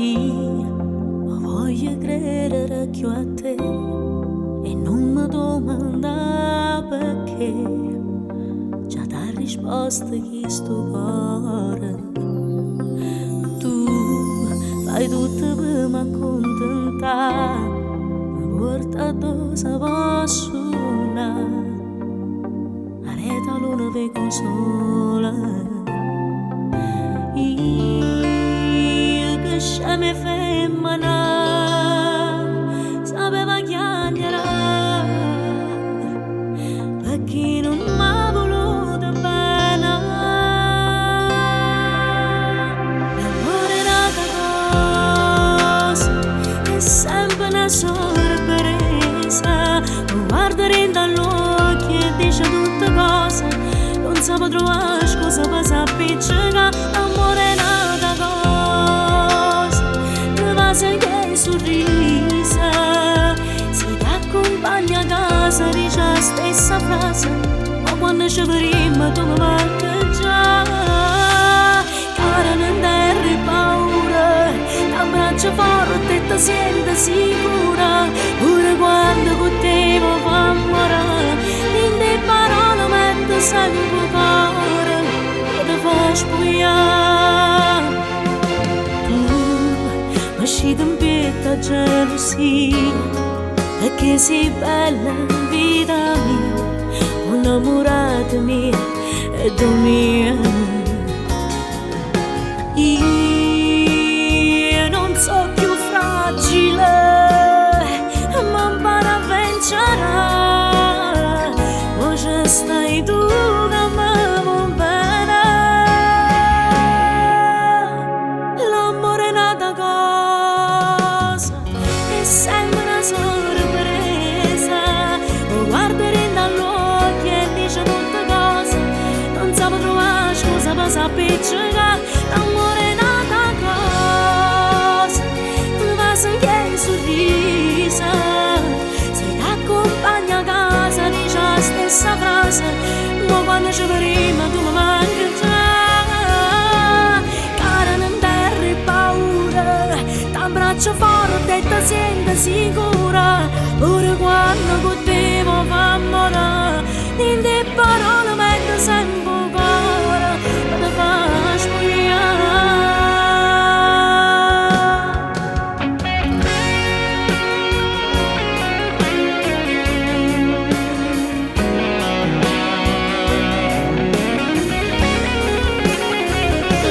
sì, ma voglio credere che a te e non mi domanda perché. Già t'ha risposto chi sto cuore. Tu fai tutto per m'accontentare, mi porta addosso a posso la rete luna per consola. Io che sceme femmina sapeva chiacchierare, perché non m'ha voluto bene. L'amore è un'altra cosa, è sempre una sorpresa. Mi guarda dall'occhio e dice tutte cose, non sapevo trovare scusa per s'appiccicare. L'amore è un'altra cosa, ti va sempre sorrisa, se ti accompagna a casa dice la stessa frase, ma quando ci vedremo tu mi manchi già. Cara non terri paura, t'abbraccio forte e ti senti sicura, pure quando con te mi fa morire, in te parole mette sempre cuore, e ti fa spogliare. Tu mi scidi in pietta gelosia, perché sei bella vita mia, innamorata mia e tu mia. Io non so più fragile, ma imparo a vincere, oggi stai tu che mi vuoi bene. L'amore è un'altra cosa, è sempre una sorpresa, mi guarda dall'occhio e dice tutte cose, non sapevo trovare scusa per s'appiccicare. L'amore è un'altra cosa, ti va sempre sorrisa, se ti accompagna a casa dice la stessa frase, ma quando ci vedremo tu mi manchi già. Cara non terri paura, t'abbraccio forte e ti senti sicura, pure quando con te mi fa morire, in te parole mette sempre cuore, ma ti fa spogliare.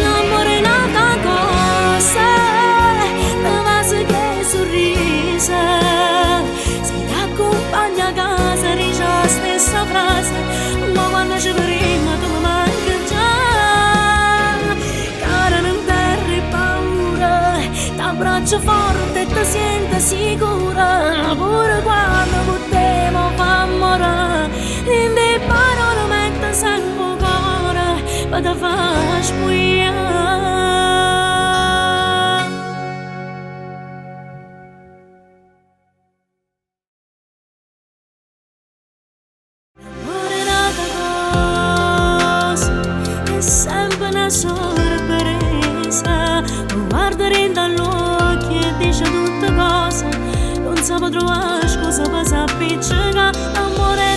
L'amore è un'altra cosa, ti va sempre sorrisa, se ti accompagna a casa dice la stessa frase, ma quando ci vedremo tu mi manchi già. Cara non terri paura, t'abbraccio forte e ti senti sicura, pure quando con te mi fa morire, in te parole mette sempre cuore, ma ti fa spogliare. L'amore è un'altra cosa, è sempre una sorpresa, mi guarda dall'occhio e dice tutte cose, non sapevo trovare scusa per s'appiccicare. L'amore è